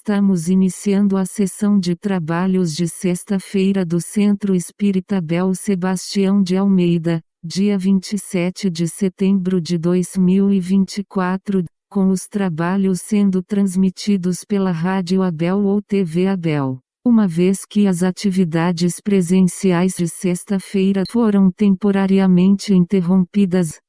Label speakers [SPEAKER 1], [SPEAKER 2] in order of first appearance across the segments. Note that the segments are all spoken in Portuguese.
[SPEAKER 1] Estamos iniciando a sessão de trabalhos de sexta-feira do Centro Espírita Bel Sebastião de Almeida, dia 27 de setembro de 2024, com os trabalhos sendo transmitidos pela Rádio Abel ou TV Abel. Uma vez que as atividades presenciais de sexta-feira foram temporariamente interrompidas.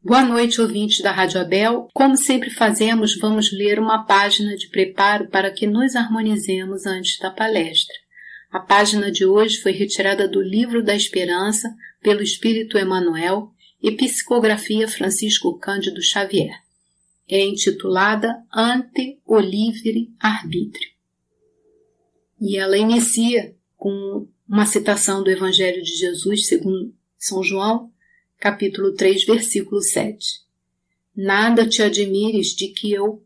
[SPEAKER 2] Boa noite, ouvintes da Rádio Abel. Como sempre fazemos, vamos ler uma página de preparo para que nos harmonizemos antes da palestra. A página de hoje foi retirada do Livro da Esperança, pelo Espírito Emmanuel, e psicografia Francisco Cândido Xavier. É intitulada Ante o Livre Arbítrio. E ela inicia com uma citação do Evangelho de Jesus segundo São João, capítulo 3, versículo 7. Nada te admires de que eu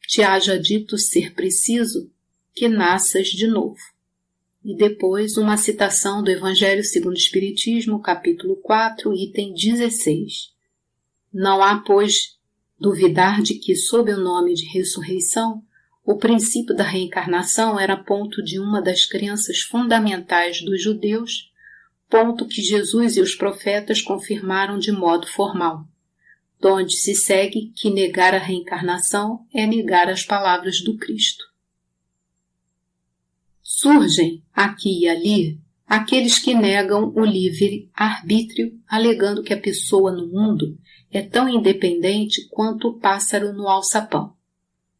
[SPEAKER 2] te haja dito ser preciso que nasças de novo. E depois uma citação do Evangelho segundo o Espiritismo, capítulo 4, item 16. Não há, pois, duvidar de que, sob o nome de ressurreição, o princípio da reencarnação era ponto de uma das crenças fundamentais dos judeus, ponto que Jesus e os profetas confirmaram de modo formal, donde se segue que negar a reencarnação é negar as palavras do Cristo. Surgem, aqui e ali, aqueles que negam o livre-arbítrio, alegando que a pessoa no mundo é tão independente quanto o pássaro no alçapão,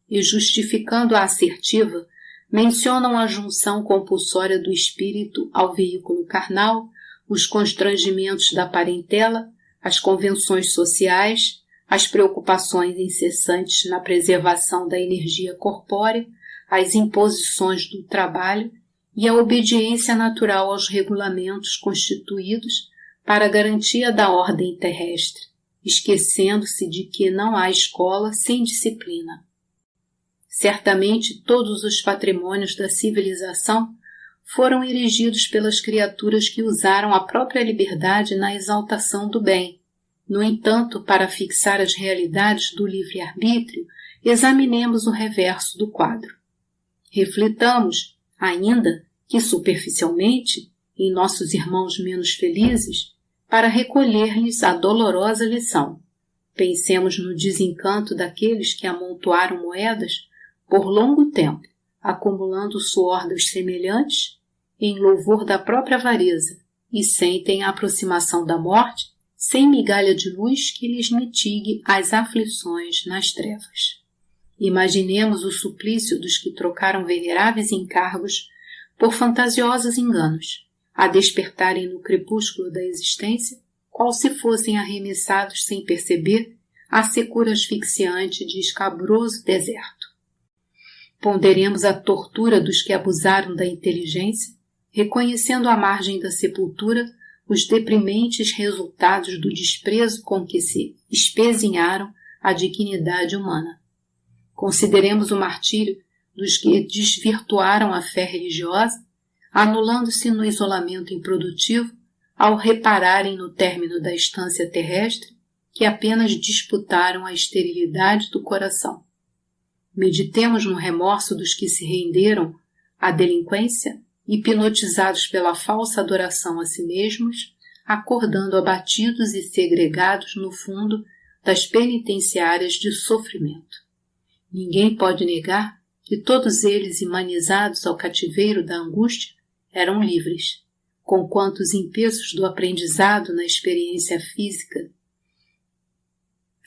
[SPEAKER 2] e justificando a assertiva, mencionam a junção compulsória do espírito ao veículo carnal, os constrangimentos da parentela, as convenções sociais, as preocupações incessantes na preservação da energia corpórea, as imposições do trabalho e a obediência natural aos regulamentos constituídos para a garantia da ordem terrestre, esquecendo-se de que não há escola sem disciplina. Certamente todos os patrimônios da civilização foram erigidos pelas criaturas que usaram a própria liberdade na exaltação do bem. No entanto, para fixar as realidades do livre-arbítrio, examinemos o reverso do quadro. Reflitamos, ainda que superficialmente, em nossos irmãos menos felizes, para recolher-lhes a dolorosa lição. Pensemos no desencanto daqueles que amontoaram moedas por longo tempo, acumulando o suor dos semelhantes, em louvor da própria avareza, e sentem a aproximação da morte, sem migalha de luz que lhes mitigue as aflições nas trevas. Imaginemos o suplício dos que trocaram veneráveis encargos por fantasiosos enganos, a despertarem no crepúsculo da existência, qual se fossem arremessados sem perceber à secura asfixiante de escabroso deserto. Ponderemos a tortura dos que abusaram da inteligência, reconhecendo à margem da sepultura os deprimentes resultados do desprezo com que se espezinharam a dignidade humana. Consideremos o martírio dos que desvirtuaram a fé religiosa, anulando-se no isolamento improdutivo ao repararem no término da estância terrestre que apenas disputaram a esterilidade do coração. Meditemos no remorso dos que se renderam à delinquência, hipnotizados pela falsa adoração a si mesmos, acordando abatidos e segregados no fundo das penitenciárias de sofrimento. Ninguém pode negar que todos eles, imanizados ao cativeiro da angústia, eram livres, conquanto os impeços do aprendizado na experiência física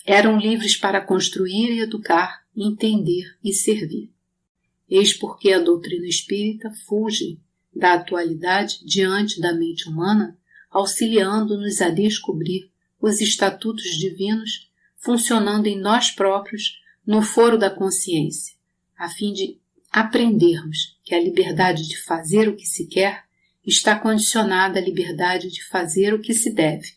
[SPEAKER 2] eram livres para construir e educar, entender e servir. Eis porque a doutrina espírita fuge da atualidade diante da mente humana, auxiliando-nos a descobrir os estatutos divinos funcionando em nós próprios no foro da consciência, a fim de aprendermos que a liberdade de fazer o que se quer está condicionada à liberdade de fazer o que se deve.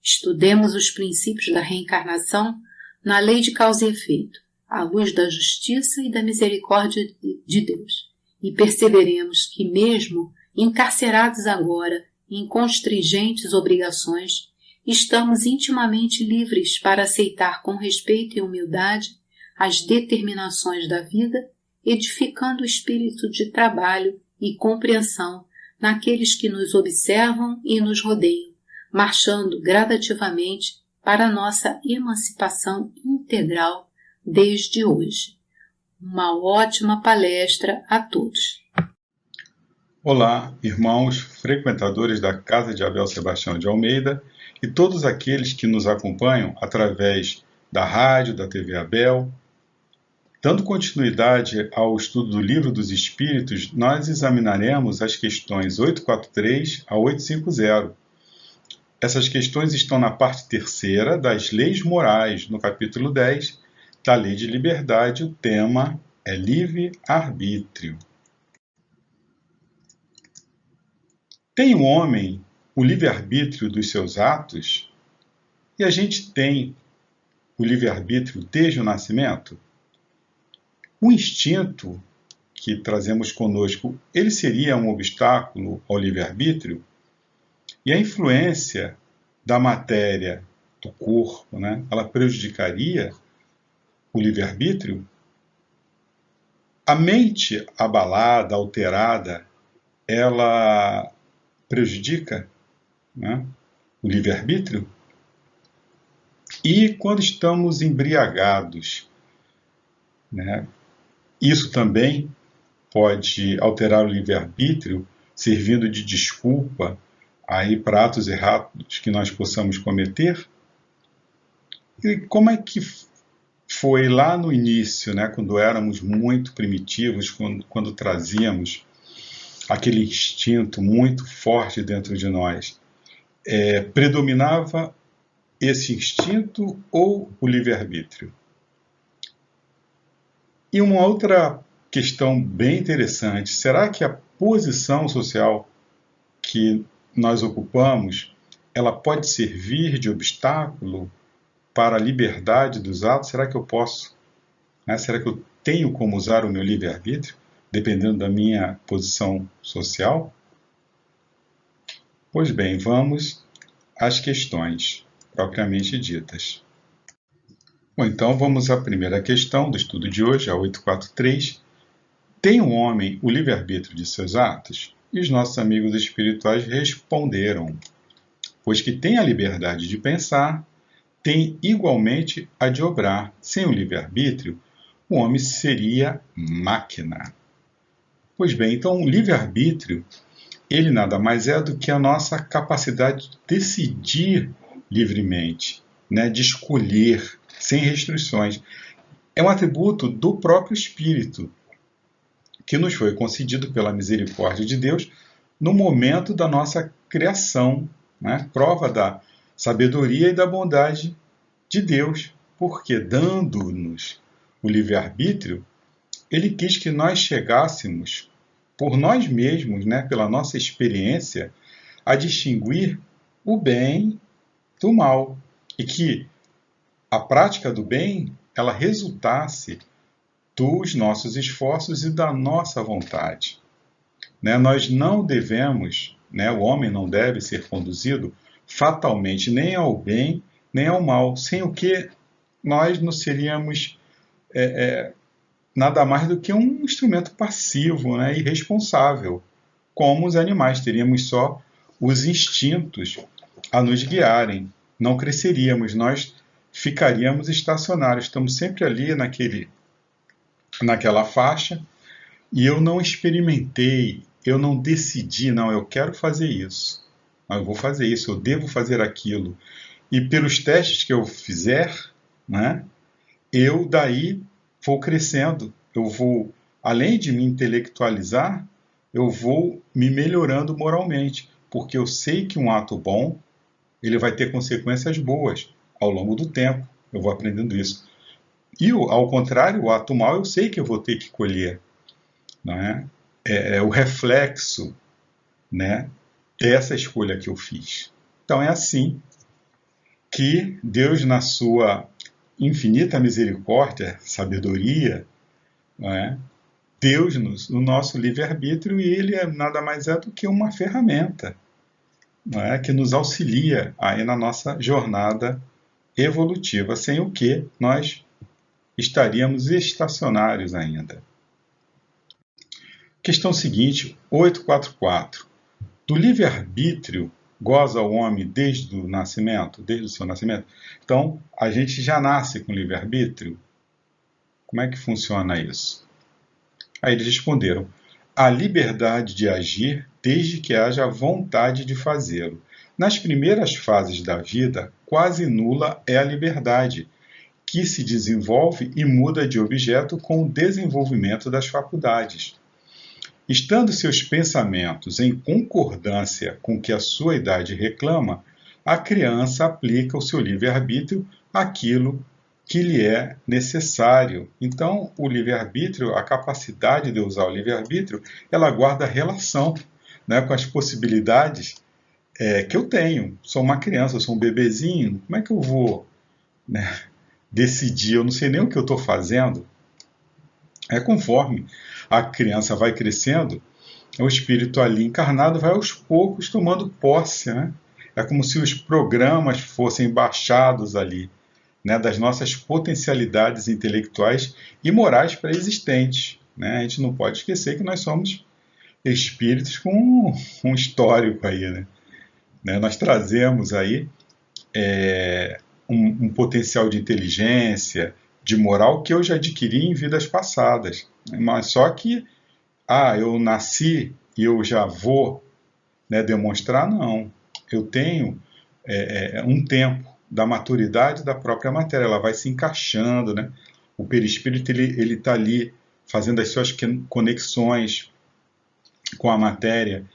[SPEAKER 2] Estudemos os princípios da reencarnação na lei de causa e efeito, à luz da justiça e da misericórdia de Deus, e perceberemos que mesmo encarcerados agora em constringentes obrigações, estamos intimamente livres para aceitar com respeito e humildade as determinações da vida edificando o espírito de trabalho e compreensão naqueles que nos observam e nos rodeiam, marchando gradativamente para a nossa emancipação integral desde hoje. Uma ótima palestra a todos.
[SPEAKER 3] Olá, irmãos, frequentadores da Casa de Abel Sebastião de Almeida e todos aqueles que nos acompanham através da rádio, da TV Abel. Dando continuidade ao estudo do Livro dos Espíritos, nós examinaremos as questões 843 a 850. Essas questões estão na parte terceira das leis morais, no capítulo 10 da Lei de Liberdade. O tema é livre-arbítrio. Tem o homem o livre-arbítrio dos seus atos? E a gente tem o livre-arbítrio desde o nascimento? O instinto que trazemos conosco, ele seria um obstáculo ao livre-arbítrio? E a influência da matéria, do corpo, ela prejudicaria o livre-arbítrio? A mente abalada, alterada, ela prejudica o livre-arbítrio? E quando estamos embriagados, isso também pode alterar o livre-arbítrio, servindo de desculpa aí para atos errados que nós possamos cometer? E como é que foi lá no início, quando éramos muito primitivos, quando trazíamos aquele instinto muito forte dentro de nós? Predominava esse instinto ou o livre-arbítrio? E uma outra questão bem interessante, será que a posição social que nós ocupamos, ela pode servir de obstáculo para a liberdade dos atos? Será que eu posso? Será que eu tenho como usar o meu livre-arbítrio, dependendo da minha posição social? Pois bem, vamos às questões propriamente ditas. Bom, então vamos à primeira questão do estudo de hoje, a 843. Tem o homem o livre-arbítrio de seus atos? E os nossos amigos espirituais responderam: pois que tem a liberdade de pensar, tem igualmente a de obrar. Sem o livre-arbítrio, o homem seria máquina. Pois bem, então o livre-arbítrio, ele nada mais é do que a nossa capacidade de decidir livremente, de escolher sem restrições. É um atributo do próprio Espírito, que nos foi concedido pela misericórdia de Deus no momento da nossa criação, prova da sabedoria e da bondade de Deus, porque dando-nos o livre-arbítrio, ele quis que nós chegássemos por nós mesmos, pela nossa experiência, a distinguir o bem do mal, e que a prática do bem, ela resultasse dos nossos esforços e da nossa vontade. Nós não devemos, o homem não deve ser conduzido fatalmente nem ao bem, nem ao mal, sem o que nós não seríamos nada mais do que um instrumento passivo, e irresponsável. Como os animais, teríamos só os instintos a nos guiarem. Não cresceríamos, nós ficaríamos estacionários. Estamos sempre ali naquela faixa, e eu não experimentei, eu não decidi, eu quero fazer isso, eu vou fazer isso, eu devo fazer aquilo. E pelos testes que eu fizer, eu daí vou crescendo, eu vou, além de me intelectualizar, eu vou me melhorando moralmente, porque eu sei que um ato bom, ele vai ter consequências boas ao longo do tempo, eu vou aprendendo isso. E, ao contrário, o ato mau, eu sei que eu vou ter que colher. É o reflexo, dessa escolha que eu fiz. Então, é assim que Deus, na sua infinita misericórdia, sabedoria, Deus-nos o nosso livre-arbítrio, e ele nada mais é do que uma ferramenta, que nos auxilia aí na nossa jornada evolutiva, sem o que nós estaríamos estacionários ainda. Questão seguinte, 844. Do livre-arbítrio goza o homem desde o nascimento, desde o seu nascimento? Então, a gente já nasce com livre-arbítrio? Como é que funciona isso? Aí eles responderam: a liberdade de agir desde que haja vontade de fazê-lo. Nas primeiras fases da vida, quase nula é a liberdade, que se desenvolve e muda de objeto com o desenvolvimento das faculdades. Estando seus pensamentos em concordância com o que a sua idade reclama, a criança aplica o seu livre-arbítrio àquilo que lhe é necessário. Então, o livre-arbítrio, a capacidade de usar o livre-arbítrio, ela guarda relação, né, com as possibilidades que eu tenho. Sou uma criança, sou um bebezinho, como é que eu vou, né, decidir? Eu não sei nem o que eu estou fazendo. Conforme a criança vai crescendo, o espírito ali encarnado vai aos poucos tomando posse, né? É como se os programas fossem baixados ali, né, das nossas potencialidades intelectuais e morais pré-existentes, né? A gente não pode esquecer que nós somos espíritos com um histórico aí, né? Nós trazemos aí um potencial de inteligência, de moral que eu já adquiri em vidas passadas. Mas só que, eu nasci e eu já vou, né, demonstrar? Não. Eu tenho um tempo da maturidade da própria matéria, ela vai se encaixando, né? O perispírito ele está ali fazendo as suas conexões com a matéria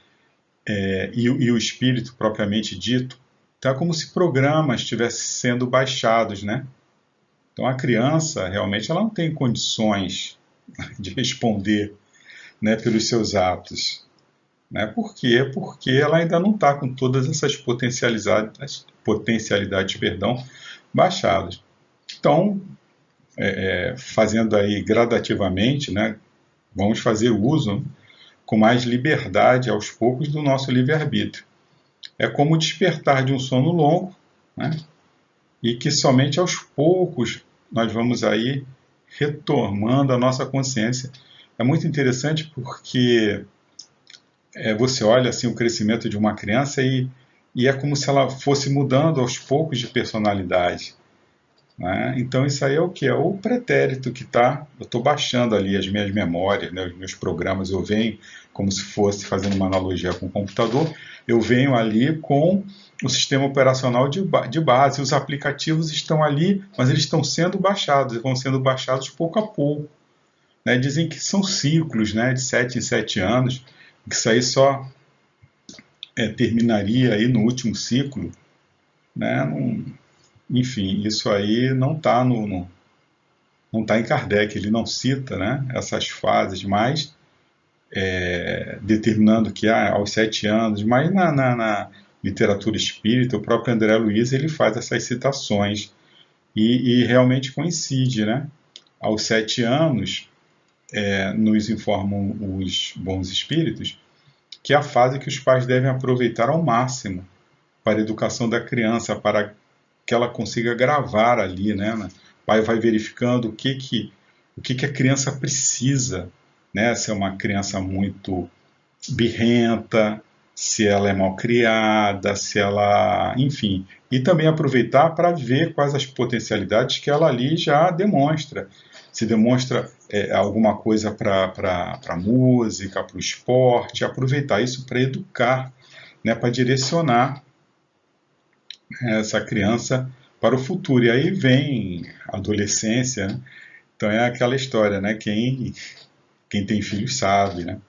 [SPEAKER 3] e o espírito propriamente dito. Então é como se programas estivessem sendo baixados, né? Então a criança realmente ela não tem condições de responder, né, pelos seus atos. Né? Por quê? Porque ela ainda não está com todas essas potencialidades baixadas. Então, fazendo aí gradativamente, né, vamos fazer uso com mais liberdade aos poucos do nosso livre-arbítrio. É como o despertar de um sono longo, né, e que somente aos poucos nós vamos aí retomando a nossa consciência. É muito interessante porque você olha assim o crescimento de uma criança e é como se ela fosse mudando aos poucos de personalidade. Né? Então isso aí é o que? É o pretérito que está... Eu estou baixando ali as minhas memórias, né, os meus programas, eu venho como se fosse, fazendo uma analogia com o computador, eu venho ali com o sistema operacional de base, os aplicativos estão ali, mas eles estão sendo baixados, vão sendo baixados pouco a pouco. Né? Dizem que são ciclos, né, de 7 em 7 anos, que isso aí só terminaria aí no último ciclo. Né? Enfim, isso aí não está não tá em Kardec, ele não cita, né, essas fases, mas determinando que aos 7 anos, mas na literatura espírita, o próprio André Luiz ele faz essas citações e realmente coincide, né? Aos 7 anos, nos informam os bons espíritos que é a fase que os pais devem aproveitar ao máximo para a educação da criança, para que ela consiga gravar ali, né? O pai vai verificando o que a criança precisa, né? Se é uma criança muito birrenta, se ela é mal criada, se ela... Enfim, e também aproveitar para ver quais as potencialidades que ela ali já demonstra. Se demonstra alguma coisa para a música, para o esporte, aproveitar isso para educar, né? Para direcionar essa criança para o futuro. E aí vem a adolescência, né? Então é aquela história, né? Quem tem filhos sabe, né?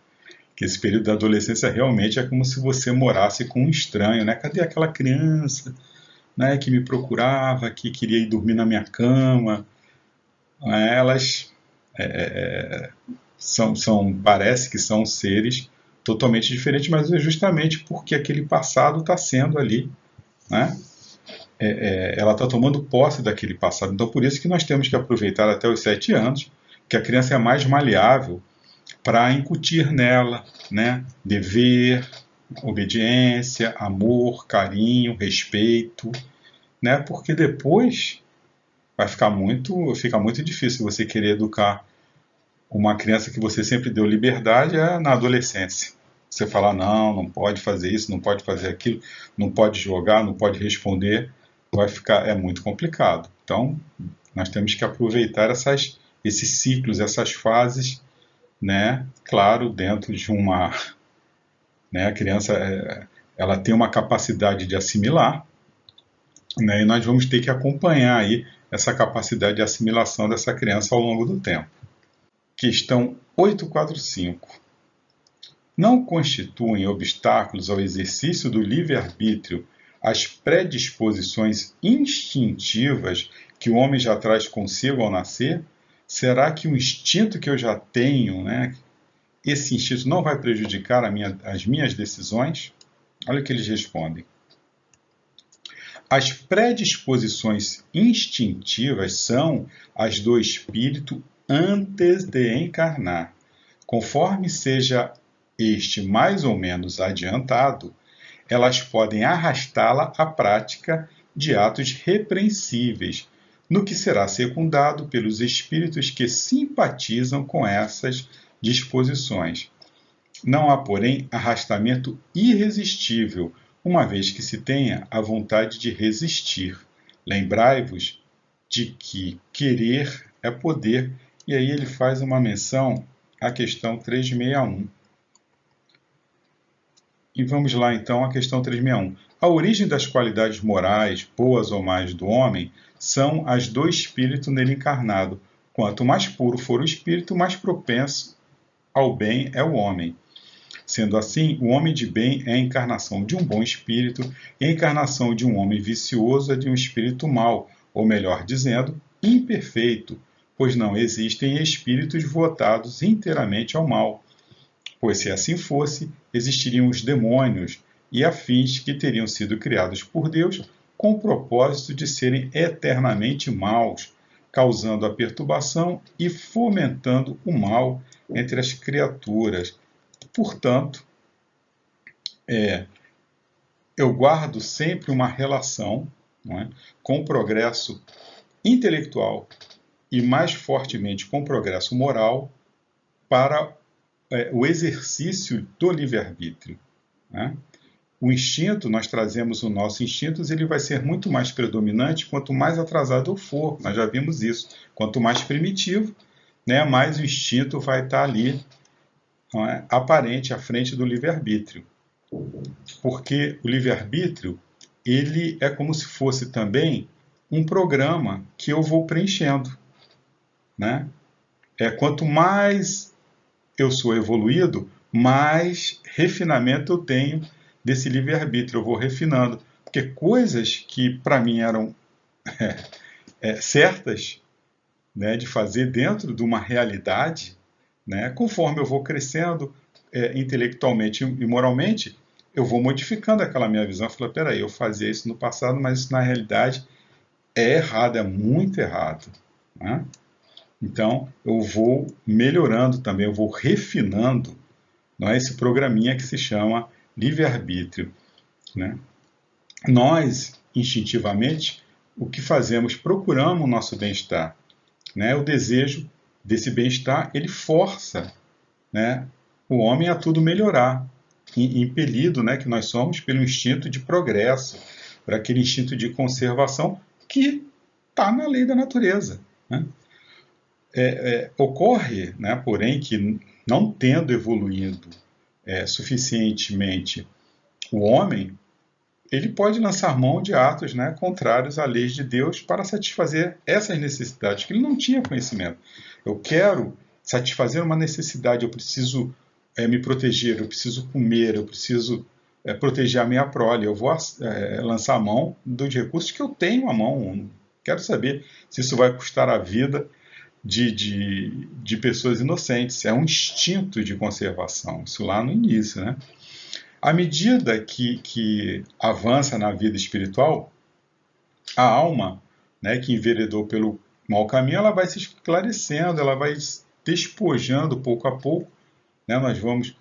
[SPEAKER 3] Que esse período da adolescência realmente é como se você morasse com um estranho, né? Cadê aquela criança, né, que me procurava, que queria ir dormir na minha cama? Elas parece que são seres totalmente diferentes, mas é justamente porque aquele passado está sendo ali, né? Ela está tomando posse daquele passado. Então, por isso que nós temos que aproveitar até os 7 anos, que a criança é mais maleável, para incutir nela, né, dever, obediência, amor, carinho, respeito, né, porque depois fica muito difícil você querer educar uma criança que você sempre deu liberdade é na adolescência. Você falar, não, não pode fazer isso, não pode fazer aquilo, não pode jogar, não pode responder, é muito complicado. Então, nós temos que aproveitar esses ciclos, essas fases, né? Claro, dentro de uma... Né, a criança, ela tem uma capacidade de assimilar, né? E nós vamos ter que acompanhar aí essa capacidade de assimilação dessa criança ao longo do tempo. Questão 845. Não constituem obstáculos ao exercício do livre-arbítrio as predisposições instintivas que o homem já traz consigo ao nascer? Será que o instinto que eu já tenho, né, esse instinto não vai prejudicar as minhas decisões? Olha o que eles respondem. As predisposições instintivas são as do espírito antes de encarnar. Conforme seja este mais ou menos adiantado, elas podem arrastá-la à prática de atos repreensíveis, no que será secundado pelos espíritos que simpatizam com essas disposições. Não há, porém, arrastamento irresistível, uma vez que se tenha a vontade de resistir. Lembrai-vos de que querer é poder, e aí ele faz uma menção à questão 361. E vamos lá então à questão 361. A origem das qualidades morais, boas ou más, do homem são as do espírito nele encarnado. Quanto mais puro for o espírito, mais propenso ao bem é o homem. Sendo assim, o homem de bem é a encarnação de um bom espírito, e a encarnação de um homem vicioso é de um espírito mau, ou melhor dizendo, imperfeito, pois não existem espíritos votados inteiramente ao mal. Pois se assim fosse, existiriam os demônios e afins que teriam sido criados por Deus com o propósito de serem eternamente maus, causando a perturbação e fomentando o mal entre as criaturas. Portanto, eu guardo sempre uma relação, não é, com o progresso intelectual e mais fortemente com o progresso moral para o exercício do livre-arbítrio, né? O instinto, nós trazemos o nosso instinto, ele vai ser muito mais predominante quanto mais atrasado eu for. Nós já vimos isso. Quanto mais primitivo, né, mais o instinto vai estar ali, não é, aparente à frente do livre-arbítrio. Porque o livre-arbítrio, ele é como se fosse também um programa que eu vou preenchendo, né? Quanto mais eu sou evoluído, mais refinamento eu tenho desse livre-arbítrio, eu vou refinando. Porque coisas que para mim eram certas, né, de fazer dentro de uma realidade, né, conforme eu vou crescendo intelectualmente e moralmente, eu vou modificando aquela minha visão. Eu falo, peraí, eu fazia isso no passado, mas isso na realidade é errado, é muito errado, né? Então, eu vou melhorando também, eu vou refinando, não é, esse programinha que se chama livre-arbítrio, né? Nós, instintivamente, o que fazemos? Procuramos o nosso bem-estar, né? O desejo desse bem-estar, ele força, né, o homem a tudo melhorar, impelido, né, que nós somos pelo instinto de progresso, por aquele instinto de conservação que está na lei da natureza, né? Ocorre, né, porém, que não tendo evoluído suficientemente o homem, ele pode lançar mão de atos, né, contrários à lei de Deus para satisfazer essas necessidades que ele não tinha conhecimento. Eu quero satisfazer uma necessidade, eu preciso me proteger, eu preciso comer, eu preciso proteger a minha prole, eu vou lançar mão dos recursos que eu tenho à mão. Não quero saber se isso vai custar a vida de pessoas inocentes. É um instinto de conservação, isso lá no início, né? À medida que avança na vida espiritual, a alma, né, que enveredou pelo mau caminho, ela vai se esclarecendo, ela vai despojando pouco a pouco, né? Nós vamos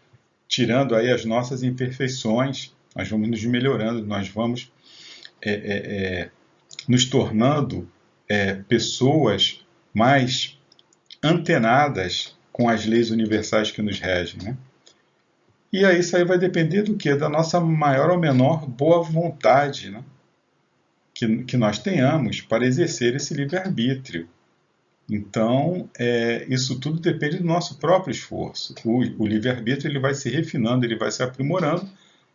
[SPEAKER 3] tirando aí as nossas imperfeições, nós vamos nos melhorando, nós vamos nos tornando pessoas mais antenadas com as leis universais que nos regem, né? E aí isso aí vai depender do quê? Da nossa maior ou menor boa vontade, né? Que nós tenhamos para exercer esse livre-arbítrio. Então, isso tudo depende do nosso próprio esforço. O livre-arbítrio ele vai se refinando, ele vai se aprimorando,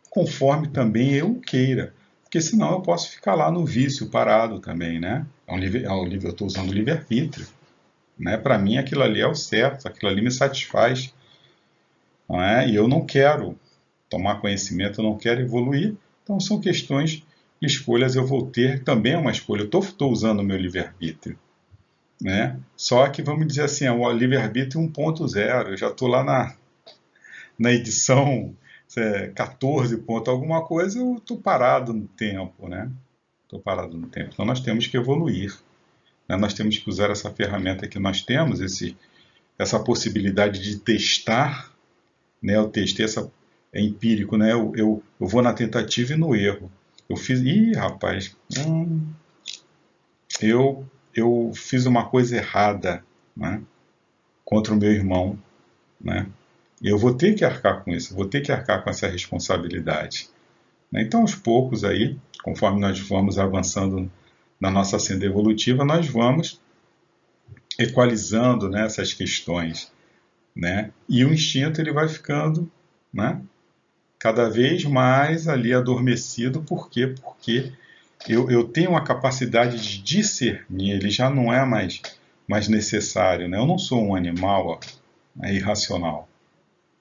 [SPEAKER 3] conforme também eu queira. Porque senão eu posso ficar lá no vício parado também, né? Eu estou usando o livre-arbítrio. Né? Para mim aquilo ali é o certo, aquilo ali me satisfaz. Não é? E eu não quero tomar conhecimento, eu não quero evoluir. Então são questões de escolhas, eu vou ter também uma escolha. Eu estou usando o meu livre-arbítrio. Né? Só que vamos dizer assim, o livre-arbítrio 1.0, eu já estou lá na edição 14 ponto alguma coisa, eu estou parado no tempo, né? Estou parado no tempo. Então nós temos que evoluir, né? Nós temos que usar essa ferramenta que nós temos, essa possibilidade de testar, né? O teste é empírico, né? Eu vou na tentativa e no erro. Eu fiz, rapaz, eu fiz uma coisa errada, né? Contra o meu irmão, né? E eu vou ter que arcar com isso, vou ter que arcar com essa responsabilidade. Então, aos poucos aí, conforme nós vamos avançando na nossa senda evolutiva, nós vamos equalizando, né, essas questões, né? E o instinto ele vai ficando, né, cada vez mais ali adormecido. Por quê? Porque eu tenho uma capacidade de discernir, ele já não é mais necessário, né? Eu não sou um animal irracional.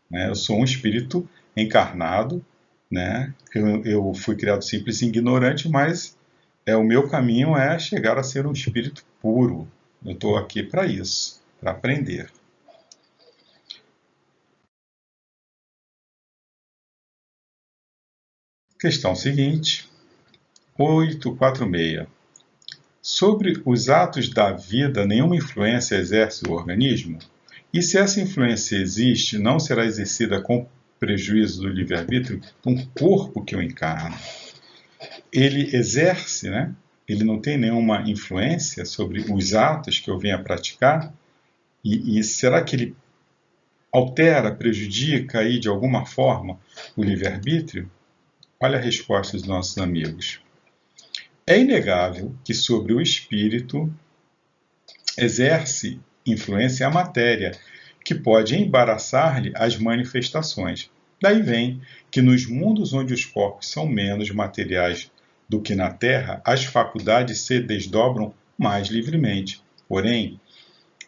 [SPEAKER 3] Né? Eu sou um espírito encarnado, né? Eu fui criado simples e ignorante, mas o meu caminho é chegar a ser um espírito puro. Eu estou aqui para isso, para aprender. Questão seguinte, 846. Sobre os atos da vida, nenhuma influência exerce o organismo? E se essa influência existe, não será exercida com prejuízo do livre-arbítrio? Um corpo que eu encarno, ele exerce, né? Ele não tem nenhuma influência sobre os atos que eu venho a praticar? E será que ele altera, prejudica aí de alguma forma o livre-arbítrio? Olha a resposta dos nossos amigos. É inegável que sobre o espírito exerce influência a matéria, que pode embaraçar-lhe as manifestações. Daí vem que nos mundos onde os corpos são menos materiais do que na Terra, as faculdades se desdobram mais livremente. Porém,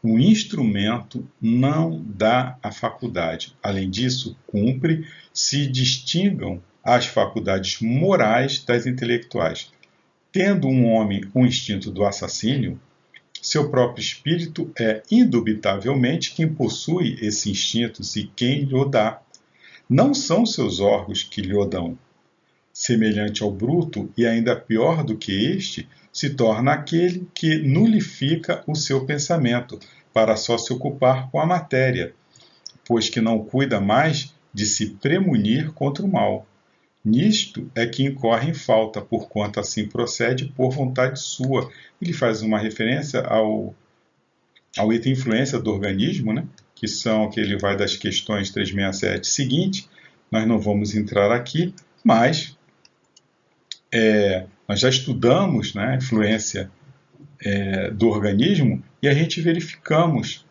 [SPEAKER 3] o instrumento não dá a faculdade. Além disso, cumpre se distingam as faculdades morais das intelectuais. Tendo um homem o instinto do assassínio, seu próprio espírito é indubitavelmente quem possui esse instinto e quem lhe o dá. Não são seus órgãos que lhe o dão. Semelhante ao bruto, e ainda pior do que este, se torna aquele que nulifica o seu pensamento, para só se ocupar com a matéria, pois que não cuida mais de se premunir contra o mal. Nisto é que incorre em falta, porquanto assim procede por vontade sua. Ele faz uma referência ao item influência do organismo, né? Que ele vai das questões 367 seguinte. Nós não vamos entrar aqui, mas nós já estudamos, né, a influência do organismo, e a gente verificamos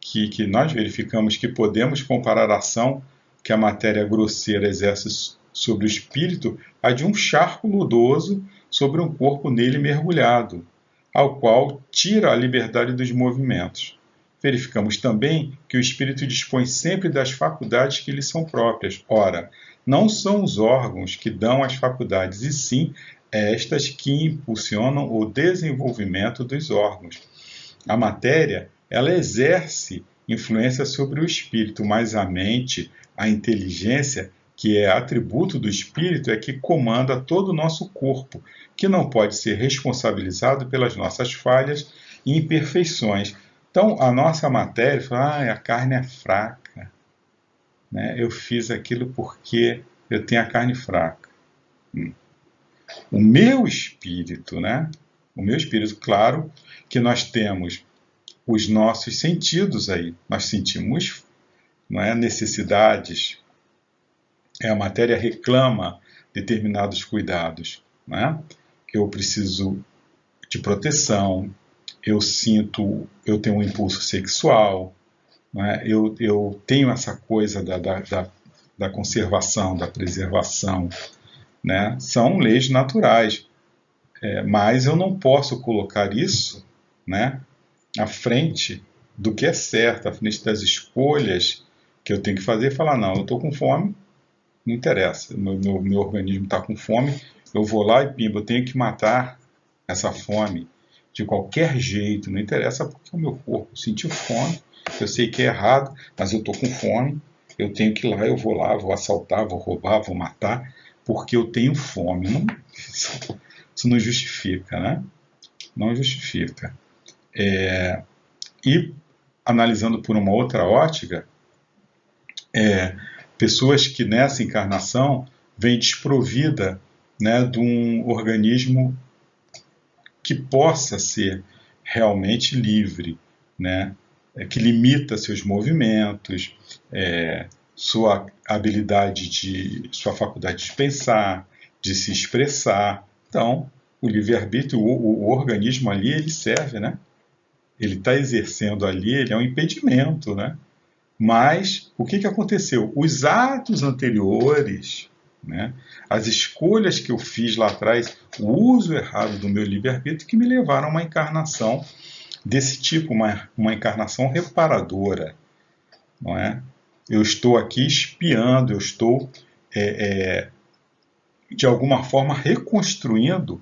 [SPEAKER 3] que nós verificamos que podemos comparar a ação que a matéria grosseira exerce sobre o espírito a de um charco lodoso sobre um corpo nele mergulhado, ao qual tira a liberdade dos movimentos. Verificamos também que o espírito dispõe sempre das faculdades que lhe são próprias. Ora, não são os órgãos que dão as faculdades, e sim estas que impulsionam o desenvolvimento dos órgãos. A matéria, ela exerce influência sobre o espírito, mas a mente, a inteligência, que é atributo do espírito, é que comanda todo o nosso corpo, que não pode ser responsabilizado pelas nossas falhas e imperfeições. Então, a nossa matéria fala, a carne é fraca, né? Eu fiz aquilo porque eu tenho a carne fraca. O meu espírito, né? O meu espírito, claro que nós temos os nossos sentidos aí. Nós sentimos, não é, necessidades. A matéria reclama determinados cuidados. Não é? Eu preciso de proteção, eu tenho um impulso sexual, não é? Eu tenho essa coisa da conservação, da preservação. Né? São leis naturais, mas eu não posso colocar isso, né, à frente do que é certo, à frente das escolhas que eu tenho que fazer e falar, não, eu estou com fome, não interessa, meu organismo está com fome, eu vou lá e pimba, eu tenho que matar essa fome de qualquer jeito, não interessa porque o meu corpo sentiu fome, eu sei que é errado, mas eu estou com fome, eu tenho que ir lá, eu vou lá, vou assaltar, vou roubar, vou matar, porque eu tenho fome. Não, isso não justifica, né? Não justifica. E, analisando por uma outra ótica, pessoas que nessa encarnação vêm desprovida, né, de um organismo que possa ser realmente livre, né, que limita seus movimentos, sua habilidade sua faculdade de pensar, de se expressar. Então, o livre-arbítrio, o organismo ali, ele serve, né? Ele está exercendo ali, ele é um impedimento, né? Mas o que aconteceu? Os atos anteriores, né? As escolhas que eu fiz lá atrás, o uso errado do meu livre-arbítrio que me levaram a uma encarnação desse tipo, uma encarnação reparadora, não é? Eu estou aqui espiando, eu estou, de alguma forma, reconstruindo,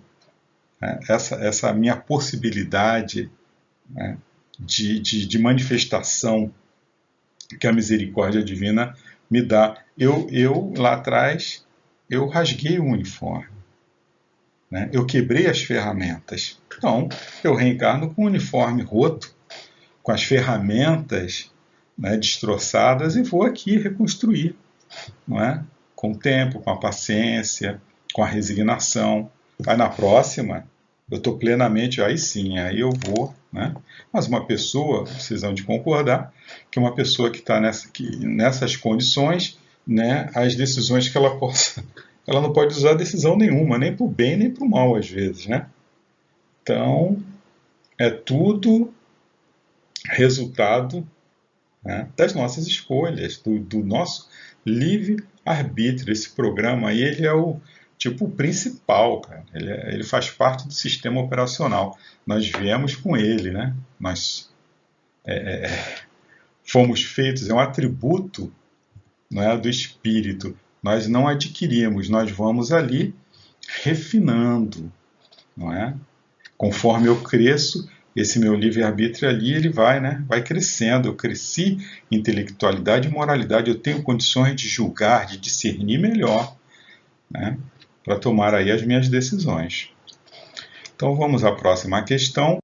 [SPEAKER 3] né, essa minha possibilidade, né, de manifestação que a misericórdia divina me dá. Eu lá atrás, eu rasguei o uniforme, né, eu quebrei as ferramentas. Então, eu reencarno com o uniforme roto, com as ferramentas, né, destroçadas, e vou aqui reconstruir, não é? Com o tempo, com a paciência, com a resignação. Aí na próxima, eu estou plenamente, aí sim, aí eu vou, né? Mas uma pessoa, vocês vão de concordar, que uma pessoa que está nessas condições, né, as decisões que ela possa, ela não pode usar decisão nenhuma, nem para o bem nem para o mal, às vezes, né? Então, é tudo resultado, né, das nossas escolhas, do nosso livre-arbítrio. Esse programa aí, ele é o principal, cara. Ele faz parte do sistema operacional. Nós viemos com ele, né? Nós fomos feitos, é um atributo, não é, do espírito. Nós não adquirimos, nós vamos ali refinando, não é? Conforme eu cresço, esse meu livre-arbítrio ali, ele vai crescendo. Eu cresci em intelectualidade e moralidade, eu tenho condições de julgar, de discernir melhor, né, para tomar aí as minhas decisões. Então vamos à próxima questão.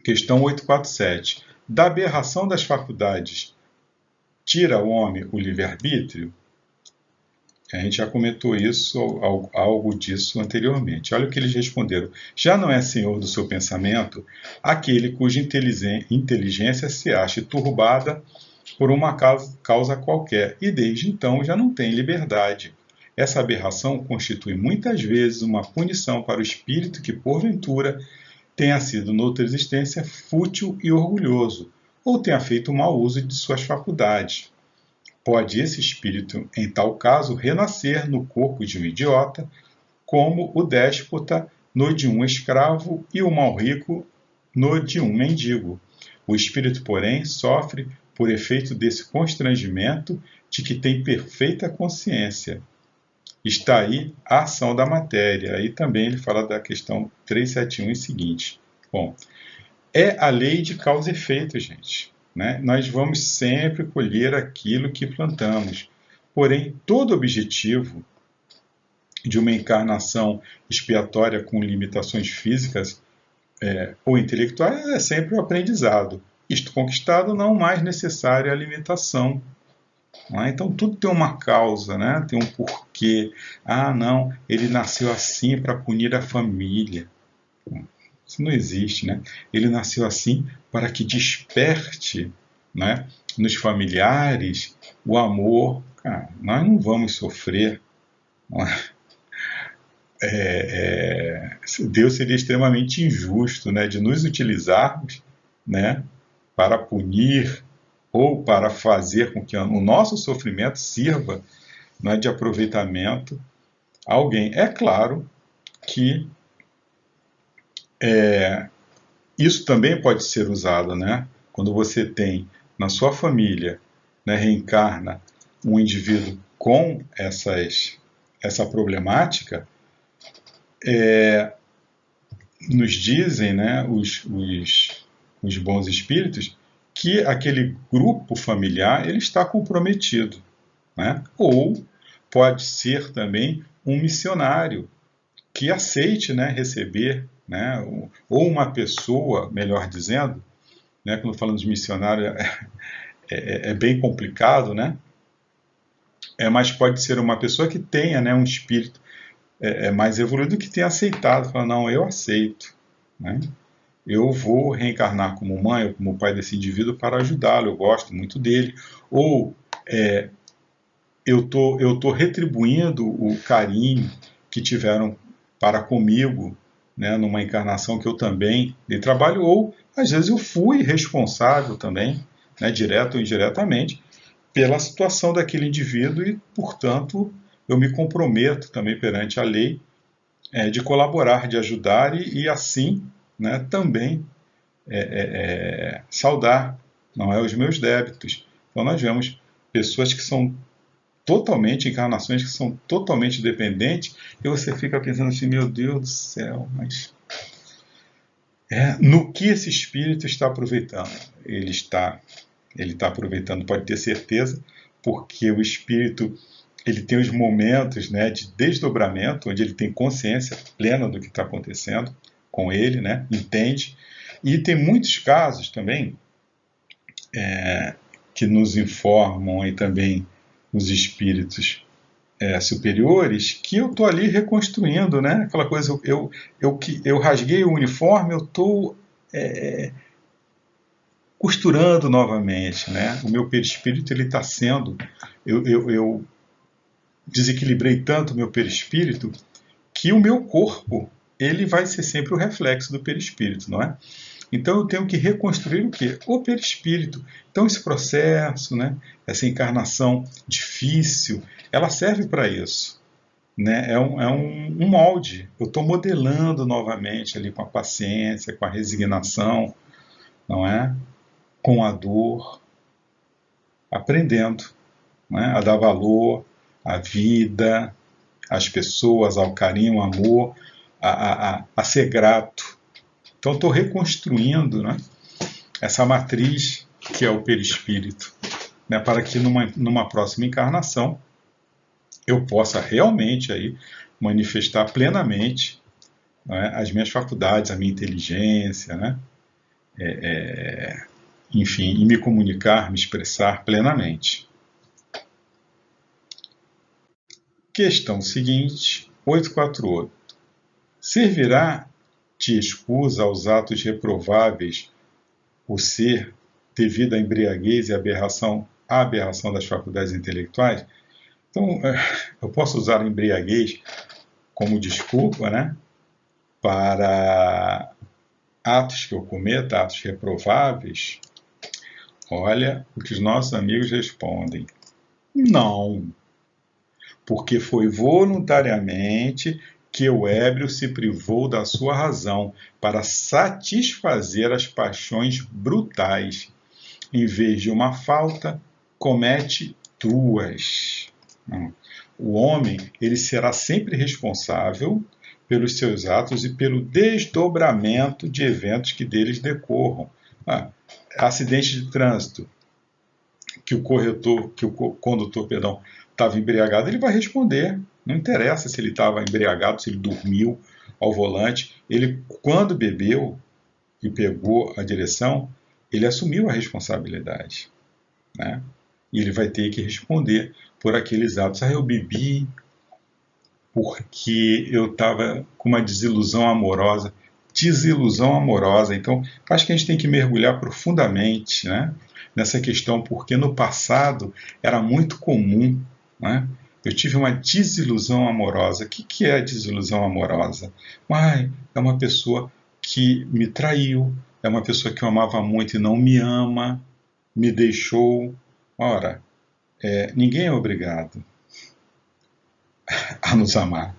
[SPEAKER 3] Questão 847. Da aberração das faculdades, tira o homem o livre-arbítrio? A gente já comentou isso, algo disso anteriormente. Olha o que eles responderam. Já não é senhor do seu pensamento aquele cuja inteligência se acha turbada por uma causa qualquer, e desde então já não tem liberdade. Essa aberração constitui muitas vezes uma punição para o espírito que, porventura, tenha sido noutra existência fútil e orgulhoso, ou tenha feito mau uso de suas faculdades. Pode esse espírito, em tal caso, renascer no corpo de um idiota, como o déspota no de um escravo e o mal rico no de um mendigo. O espírito, porém, sofre por efeito desse constrangimento de que tem perfeita consciência. Está aí a ação da matéria. Aí também ele fala da questão 371 e seguinte. Bom, é a lei de causa e efeito, gente. Né? Nós vamos sempre colher aquilo que plantamos. Porém, todo objetivo de uma encarnação expiatória com limitações físicas ou intelectuais é sempre o aprendizado. Isto conquistado, não mais necessária a limitação. Né? Então, tudo tem uma causa, né? Tem um porquê. Ah, não, ele nasceu assim para punir a família. Isso não existe, né? Ele nasceu assim para que desperte, né, nos familiares o amor. Cara, nós não vamos sofrer. Não é? Deus seria extremamente injusto, né, de nos utilizarmos, né, para punir ou para fazer com que o nosso sofrimento sirva, né, de aproveitamento a alguém. É claro que isso também pode ser usado, né? Quando você tem na sua família, né, reencarna um indivíduo com essa problemática, nos dizem, né, os bons espíritos, que aquele grupo familiar ele está comprometido, né? Ou pode ser também um missionário que aceite, né, receber, né, ou uma pessoa, melhor dizendo, né, quando falamos de missionário é bem complicado, né? Mas pode ser uma pessoa que tenha, né, um espírito mais evoluído, que tenha aceitado, fala, não, eu aceito, né? Eu vou reencarnar como mãe ou como pai desse indivíduo para ajudá-lo, eu gosto muito dele, ou eu tô retribuindo o carinho que tiveram para comigo, né, numa encarnação que eu também dei trabalho, ou às vezes eu fui responsável também, né, direto ou indiretamente, pela situação daquele indivíduo e, portanto, eu me comprometo também perante a lei de colaborar, de ajudar e assim, né, também saldar, não é, os meus débitos. Então nós vemos pessoas que são totalmente, encarnações que são totalmente dependentes, e você fica pensando assim, meu Deus do céu, mas no que esse espírito está aproveitando? Ele está aproveitando, pode ter certeza, porque o espírito ele tem os momentos, né, de desdobramento, onde ele tem consciência plena do que está acontecendo com ele, né, entende, e tem muitos casos também que nos informam e também os espíritos superiores, que eu estou ali reconstruindo, né? Aquela coisa, eu rasguei o uniforme, eu estou costurando novamente, né? O meu perispírito ele está sendo, eu desequilibrei tanto o meu perispírito que o meu corpo ele vai ser sempre o reflexo do perispírito, não é? Então eu tenho que reconstruir o quê? O perispírito. Então esse processo, né, essa encarnação difícil, ela serve para isso. Né? É um molde. Eu estou modelando novamente ali com a paciência, com a resignação, não é? Com a dor, aprendendo, né, a dar valor à vida, às pessoas, ao carinho, ao amor, a ser grato. Então, estou reconstruindo, né, essa matriz que é o perispírito, né, para que numa próxima encarnação eu possa realmente aí manifestar plenamente, né, as minhas faculdades, a minha inteligência, né, enfim, e me comunicar, me expressar plenamente. Questão seguinte, 848. Servirá de escusa aos atos reprováveis o ser devido à embriaguez e à aberração das faculdades intelectuais? Então, eu posso usar a embriaguez como desculpa, né, para atos que eu cometa, atos reprováveis? Olha o que os nossos amigos respondem. Não, porque foi voluntariamente que o ébrio se privou da sua razão para satisfazer as paixões brutais. Em vez de uma falta, comete duas. O homem ele será sempre responsável pelos seus atos e pelo desdobramento de eventos que deles decorram. Acidente de trânsito, que o condutor, estava embriagado, ele vai responder. Não interessa se ele estava embriagado, se ele dormiu ao volante. Ele, quando bebeu e pegou a direção, ele assumiu a responsabilidade, né? E ele vai ter que responder por aqueles atos. Eu bebi porque eu estava com uma desilusão amorosa. desilusão amorosa. Então, acho que a gente tem que mergulhar profundamente, né, nessa questão, porque no passado era muito comum, né? Eu tive uma desilusão amorosa. O que é a desilusão amorosa? É uma pessoa que me traiu, é uma pessoa que eu amava muito e não me ama, me deixou. Ora, ninguém é obrigado a nos amar,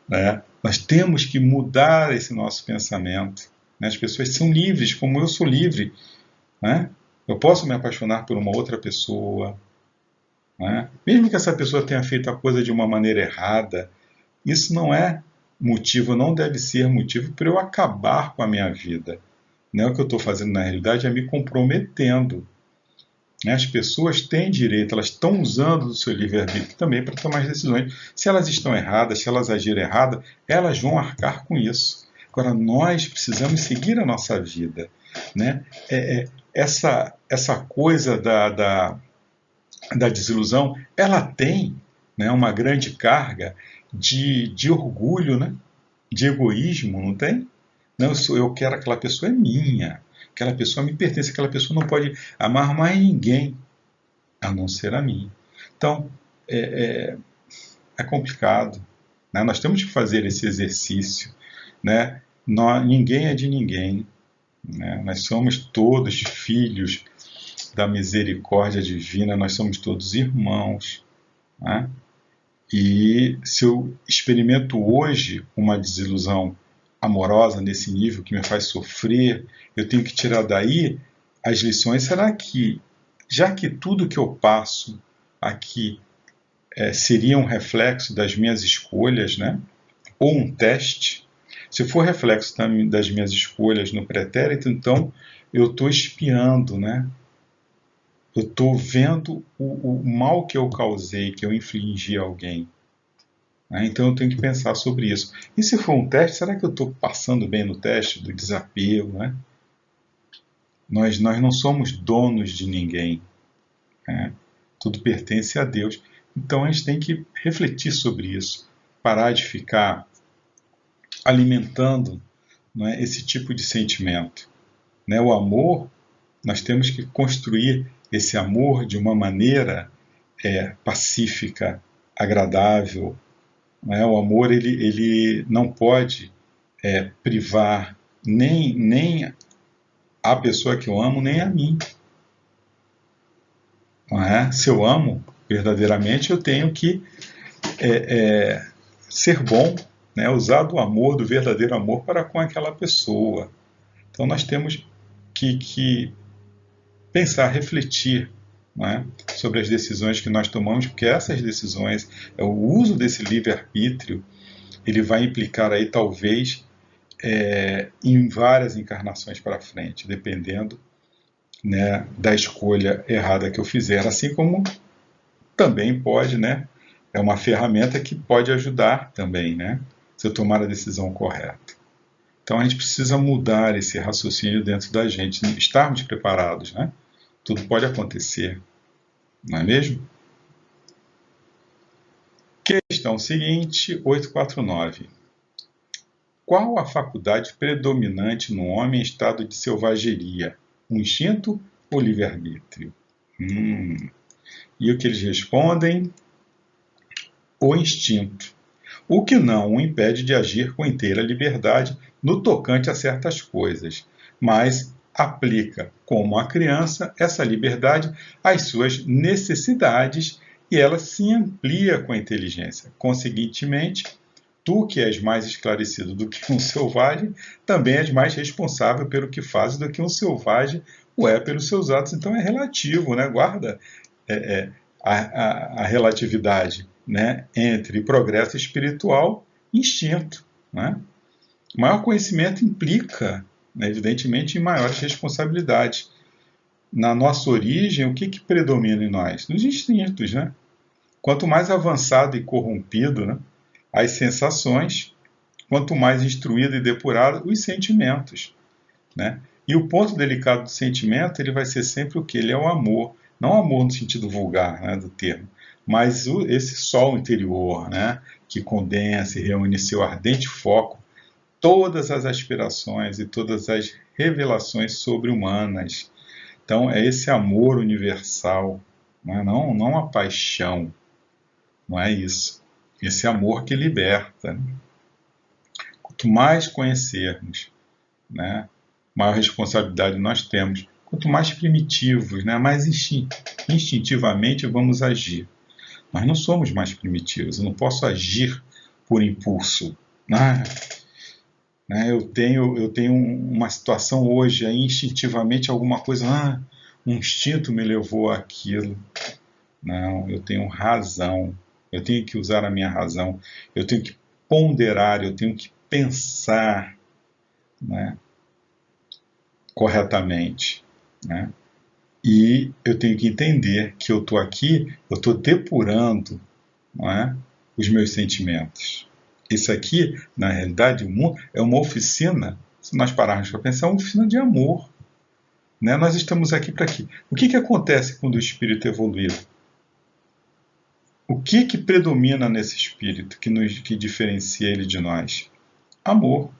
[SPEAKER 3] né? Nós temos que mudar esse nosso pensamento, né? As pessoas são livres, como eu sou livre, né? Eu posso me apaixonar por uma outra pessoa, né? Mesmo que essa pessoa tenha feito a coisa de uma maneira errada, isso não é motivo, não deve ser motivo para eu acabar com a minha vida. Né? O que eu estou fazendo na realidade é me comprometendo. Né? As pessoas têm direito, elas estão usando do seu livre-arbítrio também para tomar as decisões. Se elas estão erradas, se elas agirem errada, elas vão arcar com isso. Agora, nós precisamos seguir a nossa vida. Né? Essa coisa da desilusão, ela tem, né, uma grande carga de orgulho, né? De egoísmo, não tem? Não, eu quero, aquela pessoa é minha, aquela pessoa me pertence, aquela pessoa não pode amar mais ninguém a não ser a mim. Então, é complicado, né? Nós temos que fazer esse exercício, né? Ninguém é de ninguém, né? Nós somos todos filhos da misericórdia divina, nós somos todos irmãos, né? E se eu experimento hoje uma desilusão amorosa nesse nível que me faz sofrer, eu tenho que tirar daí as lições. Será que, já que tudo que eu passo aqui seria um reflexo das minhas escolhas, né? Ou um teste, se for reflexo das minhas escolhas no pretérito, então eu estou espiando, né? Eu estou vendo o mal que eu causei, que eu infligi a alguém. Né? Então eu tenho que pensar sobre isso. E se for um teste, será que eu estou passando bem no teste do desapego? Né? Nós não somos donos de ninguém. Né? Tudo pertence a Deus. Então a gente tem que refletir sobre isso. Parar de ficar alimentando, né, esse tipo de sentimento. Né? O amor, nós temos que construir esse amor de uma maneira pacífica, agradável. Né? O amor ele não pode privar nem a pessoa que eu amo, nem a mim. Não é? Se eu amo verdadeiramente, eu tenho que ser bom, né? Usar do amor, do verdadeiro amor para com aquela pessoa. Então nós temos que pensar, refletir, né, sobre as decisões que nós tomamos, porque essas decisões, o uso desse livre-arbítrio, ele vai implicar aí talvez em várias encarnações para frente, dependendo, né, da escolha errada que eu fizer, assim como também pode, né, é uma ferramenta que pode ajudar também, né, se eu tomar a decisão correta. Então a gente precisa mudar esse raciocínio dentro da gente, estarmos preparados, né? Tudo pode acontecer, não é mesmo? Questão seguinte, 849. Qual a faculdade predominante no homem em estado de selvageria? O instinto ou livre-arbítrio? E o que eles respondem? O instinto. O que não o impede de agir com inteira liberdade no tocante a certas coisas, mas aplica, como a criança, essa liberdade às suas necessidades e ela se amplia com a inteligência. Conseguintemente, tu que és mais esclarecido do que um selvagem, também és mais responsável pelo que fazes do que um selvagem o é pelos seus atos. Então é relativo, né? Guarda a relatividade, né, entre progresso espiritual e instinto. Né? Maior conhecimento implica, né, evidentemente, em maiores responsabilidades. Na nossa origem, o que predomina em nós? Nos instintos. Né? Quanto mais avançado e corrompido, né, as sensações, quanto mais instruído e depurado os sentimentos. Né? E o ponto delicado do sentimento, ele vai ser sempre o que? Ele é o amor. Não o amor no sentido vulgar, né, do termo, mas esse sol interior, né, que condensa e reúne seu ardente foco todas as aspirações e todas as revelações sobre-humanas. Então, é esse amor universal, não a paixão, não é isso. Esse amor que liberta. Né? Quanto mais conhecermos, né, maior responsabilidade nós temos. Quanto mais primitivos, né, mais instintivamente vamos agir. Nós não somos mais primitivos, eu não posso agir por impulso. Eu tenho uma situação hoje, aí instintivamente alguma coisa, um instinto me levou àquilo. Não, eu tenho razão, eu tenho que usar a minha razão, eu tenho que ponderar, eu tenho que pensar, né, corretamente. Né? E eu tenho que entender que eu estou aqui, eu estou depurando, não é, os meus sentimentos. Isso aqui, na realidade, o mundo é uma oficina, se nós pararmos para pensar, é uma oficina de amor. Né? Nós estamos aqui para quê? O que acontece quando o espírito evolui? O que predomina nesse espírito que diferencia ele de nós? Amor.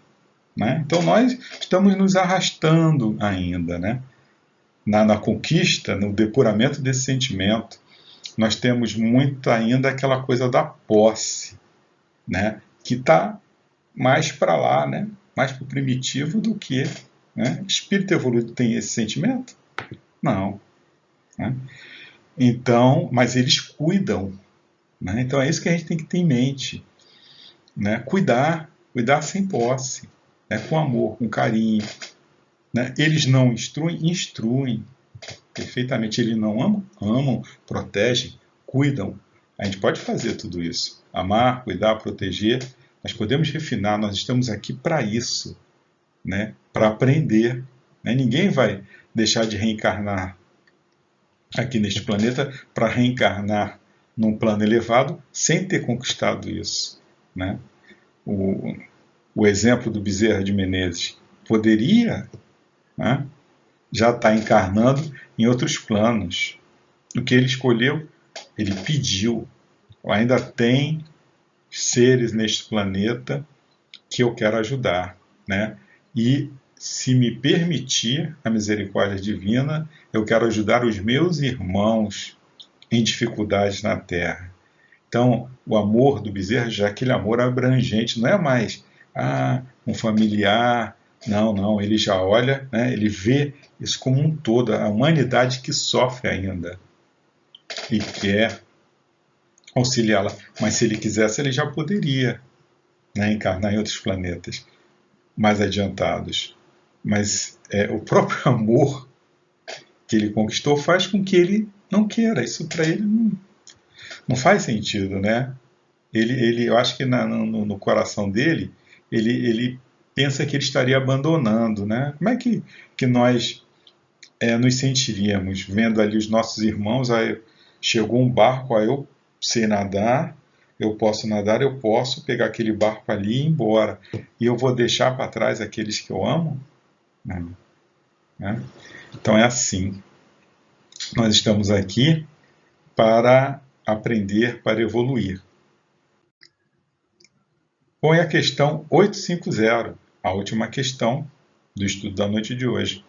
[SPEAKER 3] Né? Então nós estamos nos arrastando ainda, né? Na conquista, no depuramento desse sentimento. Nós temos muito ainda aquela coisa da posse, né? Que está mais para lá, né? Mais para o primitivo do que... Né? Espírito evoluído tem esse sentimento? Não. Né? Então, mas eles cuidam. Né? Então é isso que a gente tem que ter em mente. Né? Cuidar sem posse, né? Com amor, com carinho. Né? Eles não instruem perfeitamente. Eles não amam, protegem, cuidam. A gente pode fazer tudo isso. Amar, cuidar, proteger. Nós podemos refinar, nós estamos aqui para isso. Né? Para aprender. Né? Ninguém vai deixar de reencarnar aqui neste planeta para reencarnar num plano elevado sem ter conquistado isso. Né? O exemplo do Bezerra de Menezes poderia, né, já estar encarnando em outros planos. O que ele escolheu, ele pediu. Ainda tem seres neste planeta que eu quero ajudar. Né? E, se me permitir a misericórdia divina, eu quero ajudar os meus irmãos em dificuldades na Terra. Então, o amor do Bezerra já é aquele amor abrangente, não é mais um familiar, não, ele já olha, né, ele vê isso como um todo, a humanidade que sofre ainda e quer auxiliá-la. Mas se ele quisesse, ele já poderia, né, encarnar em outros planetas mais adiantados. Mas o próprio amor que ele conquistou faz com que ele não queira. Isso para ele não faz sentido, né? Eu acho que no coração dele, ele pensa que ele estaria abandonando, né? Como é que nós nos sentiríamos vendo ali os nossos irmãos? Aí chegou um barco, aí eu sei nadar, eu posso pegar aquele barco ali e ir embora. E eu vou deixar para trás aqueles que eu amo? Não. Né? Então é assim. Nós estamos aqui para aprender, para evoluir. Põe a questão 850, a última questão do estudo da noite de hoje.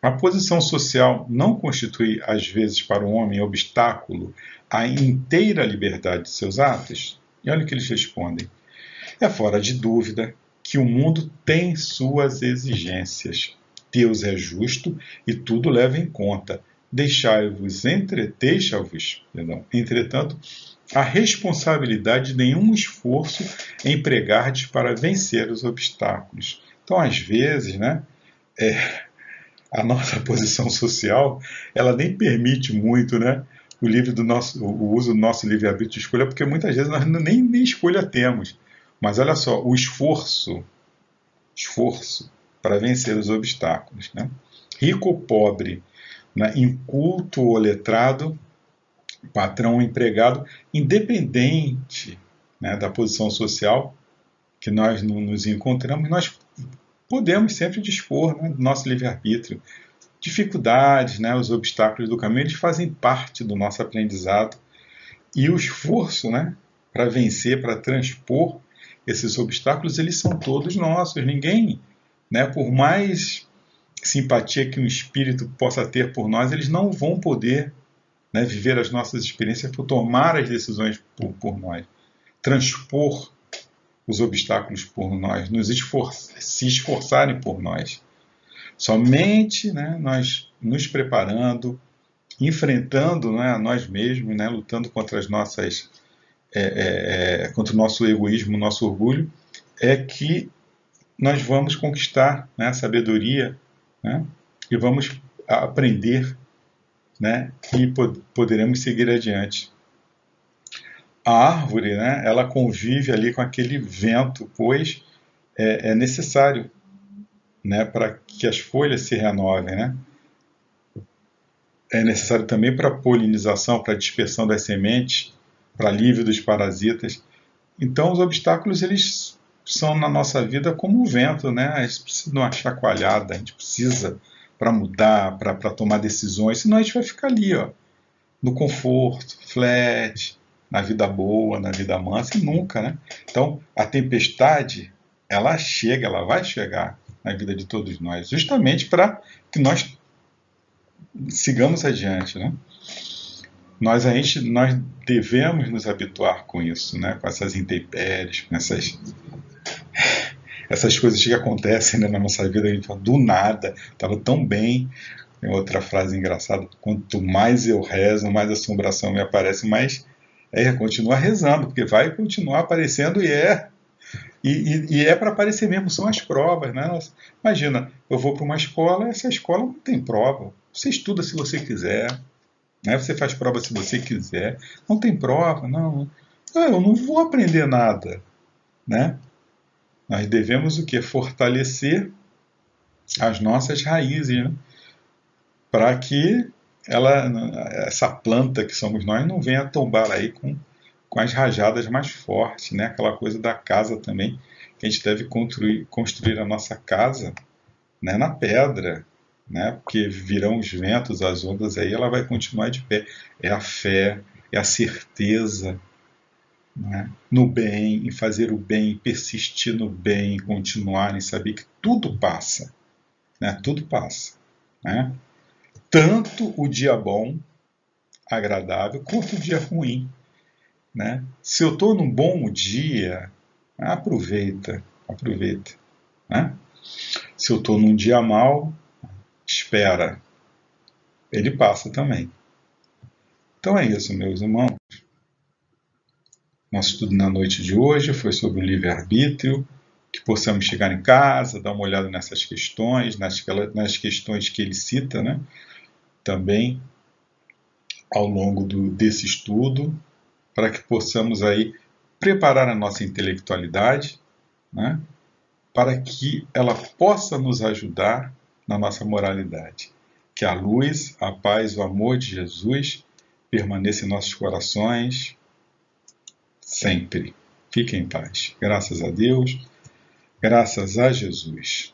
[SPEAKER 3] A posição social não constitui, às vezes, para o homem obstáculo à inteira liberdade de seus atos? E olha o que eles respondem. É fora de dúvida que o mundo tem suas exigências. Deus é justo e tudo leva em conta. Deixai-vos, entretanto, a responsabilidade de nenhum esforço empregardes para vencer os obstáculos. Então, às vezes, né, a nossa posição social, ela nem permite muito, né, o uso do nosso livre-arbítrio de escolha, porque muitas vezes nós nem escolha temos. Mas olha só, o esforço para vencer os obstáculos. Né? Rico ou pobre, né, inculto ou letrado, patrão ou empregado, independente, né, da posição social que nós nos encontramos, nós podemos sempre dispor, né, do nosso livre-arbítrio. Dificuldades, né, os obstáculos do caminho, eles fazem parte do nosso aprendizado. E o esforço, né, para vencer, para transpor, esses obstáculos, eles são todos nossos. Ninguém, né, por mais simpatia que um espírito possa ter por nós, eles não vão poder, né, viver as nossas experiências, por tomar as decisões por nós, transpor os obstáculos por nós, se esforçarem por nós. Somente, né, nós nos preparando, enfrentando, né, a nós mesmos, né, lutando contra as nossas, contra o nosso egoísmo, o nosso orgulho, é que nós vamos conquistar, né, a sabedoria, né, e vamos aprender, né, e poderemos seguir adiante. A árvore, né, ela convive ali com aquele vento, pois é necessário, né, para que as folhas se renovem, né? É necessário também para a polinização, para a dispersão das sementes, para alívio dos parasitas. Então, os obstáculos, eles são na nossa vida como o vento, né? A gente precisa de uma chacoalhada, a gente precisa para mudar, para tomar decisões, senão a gente vai ficar ali, ó, no conforto, flat, na vida boa, na vida mansa, e nunca, né? Então, a tempestade, ela chega, ela vai chegar na vida de todos nós, justamente para que nós sigamos adiante, né? Nós devemos nos habituar com isso, né? Com essas intempéries, com essas coisas que acontecem, né, na nossa vida. A gente fala, do nada, estava tão bem. Tem outra frase engraçada: quanto mais eu rezo, mais assombração me aparece, mas continua rezando, porque vai continuar aparecendo, e é para aparecer mesmo, são as provas, né? Imagina, eu vou para uma escola, essa escola não tem prova. Você estuda se você quiser, né? Você faz prova se você quiser. Não tem prova, não. Eu não vou aprender nada, né? Nós devemos o quê? Fortalecer as nossas raízes, né? Para que essa planta que somos nós não venha tombar aí com as rajadas mais fortes, né? Aquela coisa da casa também, que a gente deve construir a nossa casa, né, na pedra, né? Porque virão os ventos, as ondas, aí ela vai continuar de pé. É a fé, é a certeza, né, no bem, em fazer o bem, persistir no bem, continuar em saber que tudo passa, né? Tudo passa, né? Tanto o dia bom, agradável, quanto o dia ruim, né? Se eu estou num bom dia, aproveita, né? Se eu estou num dia mau, espera, ele passa também. Então é isso, meus irmãos. Nosso estudo na noite de hoje foi sobre o livre-arbítrio, que possamos chegar em casa, dar uma olhada nessas questões, nas questões que ele cita, né? Também ao longo desse estudo, para que possamos aí preparar a nossa intelectualidade, né, para que ela possa nos ajudar na nossa moralidade. Que a luz, a paz, o amor de Jesus permaneça em nossos corações sempre. Fiquem em paz. Graças a Deus, graças a Jesus.